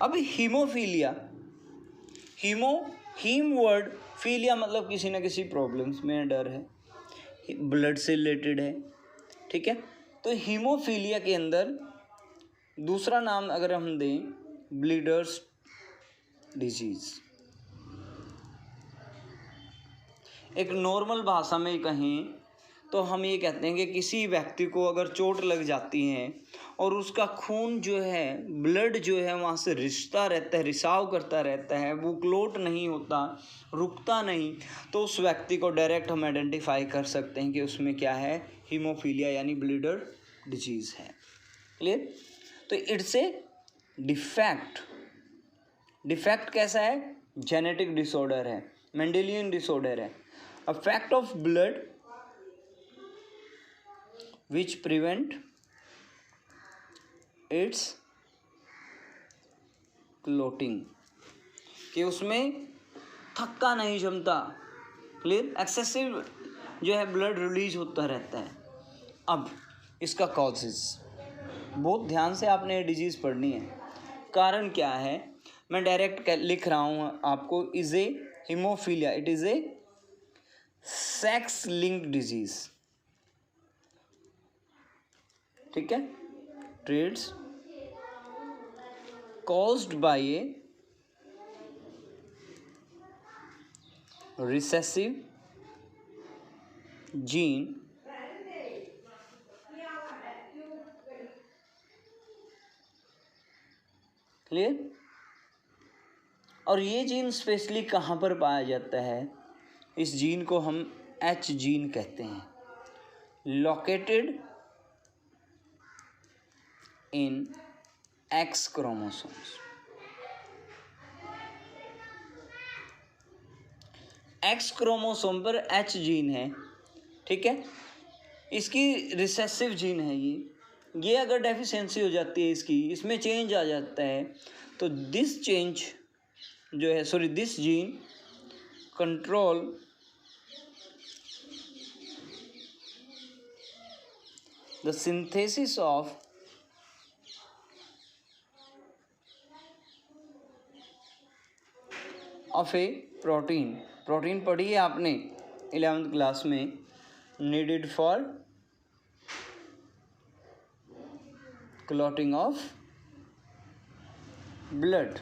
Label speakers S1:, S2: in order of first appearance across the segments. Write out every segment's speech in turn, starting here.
S1: अब haemophilia, haem word, philia मतलब किसी ना किसी प्रॉब्लम्स में डर है, ब्लड से रिलेटेड है, ठीक है। तो हीमोफीलिया के अंदर दूसरा नाम अगर हम दें, ब्लीडर्स डिजीज। एक नॉर्मल भाषा में कहें तो हम ये कहते हैं कि किसी व्यक्ति को अगर चोट लग जाती है और उसका खून जो है, ब्लड जो है वहाँ से रिसता रहता है, रिसाव करता रहता है, वो क्लोट नहीं होता, रुकता नहीं, तो उस व्यक्ति को डायरेक्ट हम आइडेंटिफाई कर सकते हैं कि उसमें क्या है, हीमोफीलिया यानी ब्लीडर डिजीज़ है। क्लियर? तो इट्स ए डिफेक्ट। डिफेक्ट कैसा है? जेनेटिक डिसऑर्डर है, मेंडेलियन डिसऑर्डर है, a fact of blood which prevent its clotting, कि उसमें थक्का नहीं जमता, क्लियर, एक्सेसिव जो है ब्लड रिलीज होता रहता है। अब इसका कॉजेज बहुत ध्यान से आपने डिजीज़ पढ़नी है। कारण क्या है, मैं डायरेक्ट लिख रहा हूँ आपको, is a haemophilia, it is a sex linked disease, ठीक है, traits caused by a recessive gene clear. और ये जीन स्पेशली कहाँ पर पाया जाता है? इस जीन को हम एच जीन कहते हैं, located in x chromosomes. X chromosome पर एच जीन है, ठीक है, इसकी रिसेसिव जीन है ये अगर डेफिशिएंसी हो जाती है इसकी, इसमें चेंज आ जाता है, तो दिस चेंज जो है, sorry, this gene control the synthesis of A protein पढ़ी है आपने 11th क्लास में, needed for clotting of blood.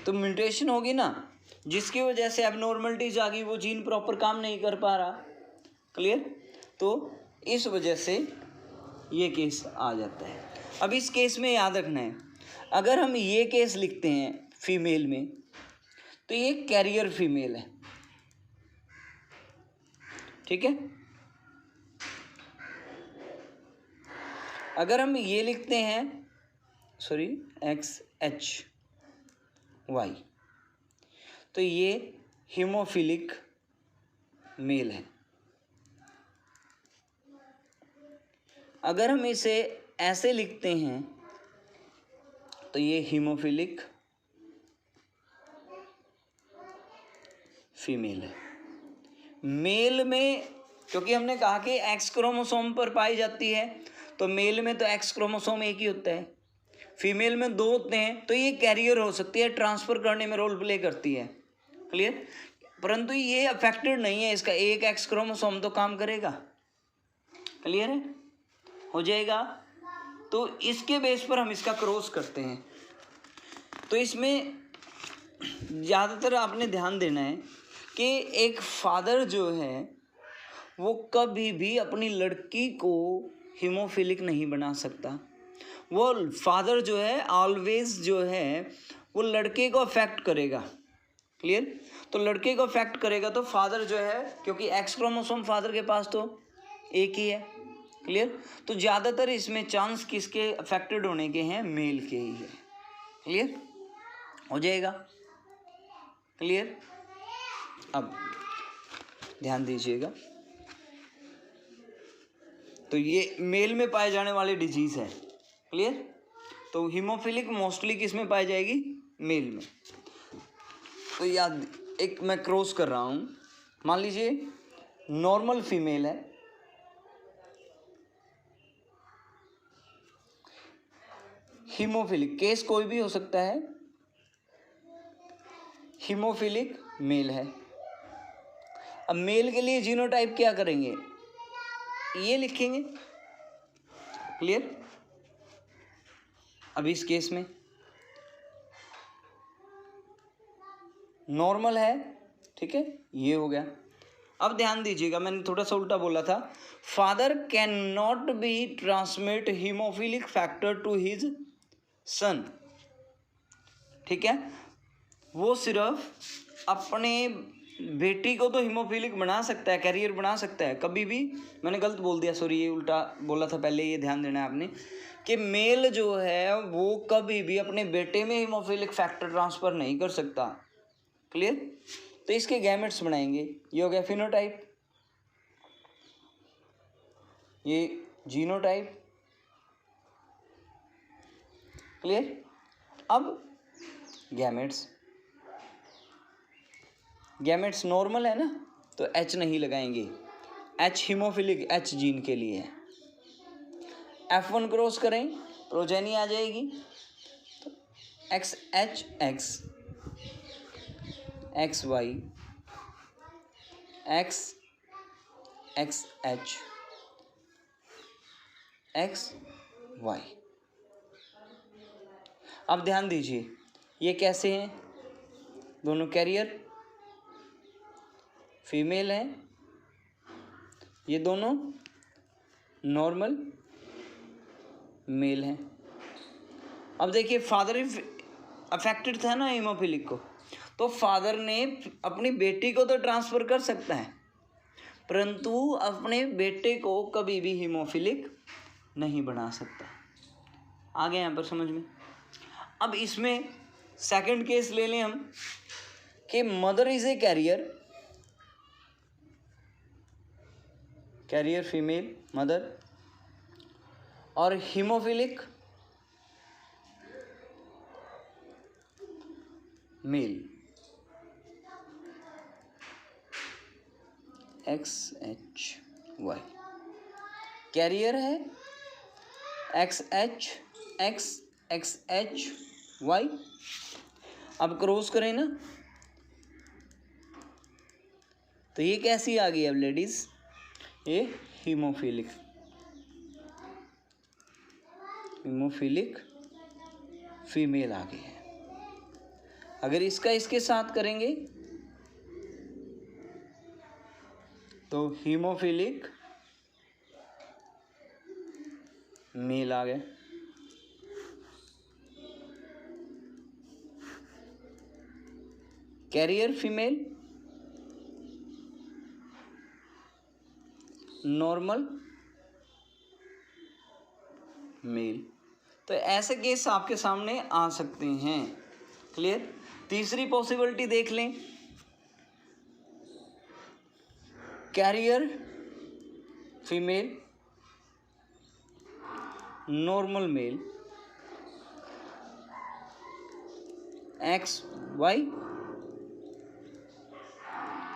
S1: तो म्यूटेशन होगी ना, जिसकी वजह से एबनॉर्मलिटीज आ गई, वो जीन प्रॉपर काम नहीं कर पा रहा, क्लियर। तो इस वजह से ये केस आ जाता है। अब इस केस में याद रखना है, अगर हम ये केस लिखते हैं फीमेल में, तो ये कैरियर फीमेल है, ठीक है। अगर हम ये लिखते हैं, सॉरी, XHY, तो ये हीमोफिलिक मेल है। अगर हम इसे ऐसे लिखते हैं तो ये हीमोफिलिक फीमेल है। मेल में, क्योंकि हमने कहा कि एक्स क्रोमोसोम पर पाई जाती है, तो मेल में तो एक्स क्रोमोसोम एक ही होता है, फीमेल में दो होते हैं, तो ये कैरियर हो सकती है, ट्रांसफ़र करने में रोल प्ले करती है, क्लियर। परंतु ये अफेक्टेड नहीं है, इसका एक एक्स क्रोमोसोम तो काम करेगा, क्लियर है, हो जाएगा। तो इसके बेस पर हम इसका क्रॉस करते हैं। तो इसमें ज़्यादातर आपने ध्यान देना है कि एक फादर जो है वो कभी भी अपनी लड़की को हीमोफिलिक नहीं बना सकता। वो फादर जो है ऑलवेज जो है वो लड़के को अफेक्ट करेगा, क्लियर। तो लड़के को अफेक्ट करेगा, तो फादर जो है, क्योंकि एक्स क्रोमोसोम फादर के पास तो एक ही है, क्लियर। तो ज़्यादातर इसमें चांस किसके अफेक्टेड होने के हैं? मेल के ही है, क्लियर हो जाएगा, क्लियर। अब ध्यान दीजिएगा, तो ये मेल में पाए जाने वाली डिजीज़ है, क्लियर। तो हीमोफिलिक मोस्टली किस में पाई जाएगी? मेल में। तो याद, एक मैं क्रॉस कर रहा हूँ, मान लीजिए नॉर्मल फीमेल है, हीमोफिलिक, केस कोई भी हो सकता है, हीमोफिलिक मेल है। अब मेल के लिए जीनोटाइप क्या करेंगे, ये लिखेंगे। क्लियर। अब इस केस में नॉर्मल है, ठीक है, ये हो गया। अब ध्यान दीजिएगा, मैंने थोड़ा सा उल्टा बोला था। Father can not be transmit haemophilic factor to his son, ठीक है, वो सिर्फ अपने बेटी को तो हीमोफिलिक बना सकता है, कैरियर बना सकता है कभी भी। मैंने गलत बोल दिया, सॉरी, ये उल्टा बोला था पहले, ये ध्यान देना है आपने कि मेल जो है वो कभी भी अपने बेटे में हीमोफिलिक फैक्टर ट्रांसफर नहीं कर सकता। क्लियर। तो इसके गैमेट्स बनाएंगे, ये हो गया फिनोटाइप, ये जीनोटाइप। क्लियर। अब गैमेट्स, गैमेट्स नॉर्मल है ना, तो H नहीं लगाएंगे, H हीमोफिलिक, H जीन के लिए है। F1 क्रॉस करें, प्रोजेनी आ जाएगी, तो XH X XY X XH XY। अब ध्यान दीजिए, ये कैसे हैं, दोनों कैरियर फीमेल हैं, ये दोनों नॉर्मल मेल हैं। अब देखिए, फादर अफेक्टेड था ना हीमोफिलिक को, तो फादर ने अपनी बेटी को तो ट्रांसफ़र कर सकता है, परंतु अपने बेटे को कभी भी हीमोफिलिक नहीं बना सकता। आ गया यहाँ पर समझ में। अब इसमें सेकंड केस ले लें हम कि mother is a carrier, carrier female mother, और हीमोफिलिक मेल XHY, कैरियर है XH X XHY। अब क्रॉस करें ना, तो ये कैसी आ गई अब लेडीज, ये हीमोफिलिक, हीमोफिलिक फीमेल आ गई है। अगर इसका इसके साथ करेंगे तो हीमोफिलिक मेल आ गया। Carrier female, normal male. तो ऐसे केस आपके सामने आ सकते हैं। क्लियर। तीसरी पॉसिबिलिटी देख लें, carrier female normal male XY,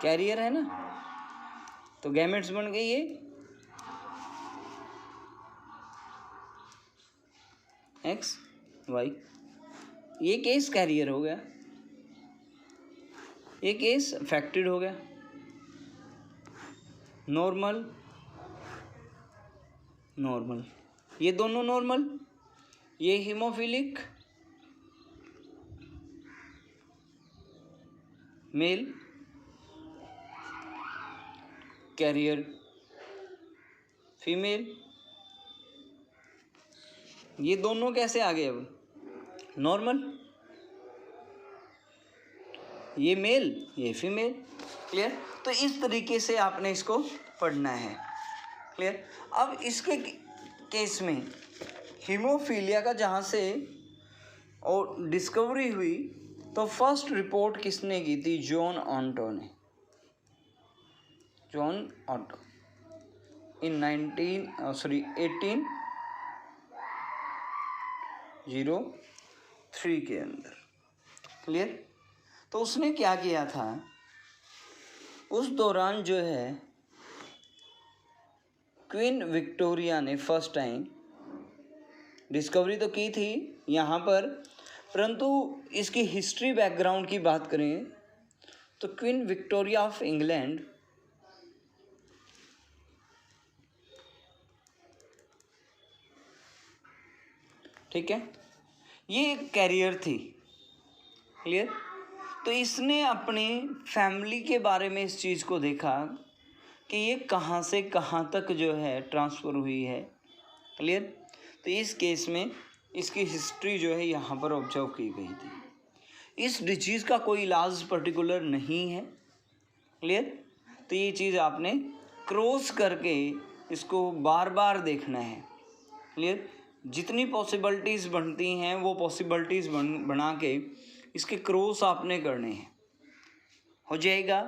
S1: carrier है ना, तो गैमेट्स बन गई ये XY। ये केस कैरियर हो गया, ये केस अफेक्टेड हो गया। नॉर्मल नॉर्मल, ये दोनों नॉर्मल, ये हीमोफिलिक मेल, कैरियर फीमेल। ये दोनों कैसे आ गए अब, नॉर्मल, ये मेल ये फीमेल। क्लियर। तो इस तरीके से आपने इसको पढ़ना है। क्लियर। अब इसके केस में हीमोफीलिया का जहाँ से और डिस्कवरी हुई, तो फर्स्ट रिपोर्ट किसने की थी, जॉन ऑटो ने, जॉन ऑटो इन 1803 के अंदर। क्लियर। तो उसने क्या किया था, उस दौरान जो है क्वीन विक्टोरिया ने फर्स्ट टाइम डिस्कवरी तो की थी यहाँ पर, परंतु इसकी हिस्ट्री बैकग्राउंड की बात करें तो क्वीन विक्टोरिया ऑफ इंग्लैंड ठीक है, ये एक कैरियर थी, क्लियर। तो इसने अपने फैमिली के बारे में इस चीज़ को देखा कि ये कहाँ से कहाँ तक जो है ट्रांसफ़र हुई है, क्लियर। तो इस केस में इसकी हिस्ट्री जो है यहाँ पर ऑब्जर्व की गई थी। इस डिजीज़ का कोई इलाज पर्टिकुलर नहीं है, क्लियर। तो ये चीज़ आपने क्रॉस करके इसको बार बार देखना है, क्लियर। जितनी पॉसिबिलिटीज़ बनती हैं वो पॉसिबिलिटीज़ बना के इसके क्रॉस आपने करने हैं, हो जाएगा।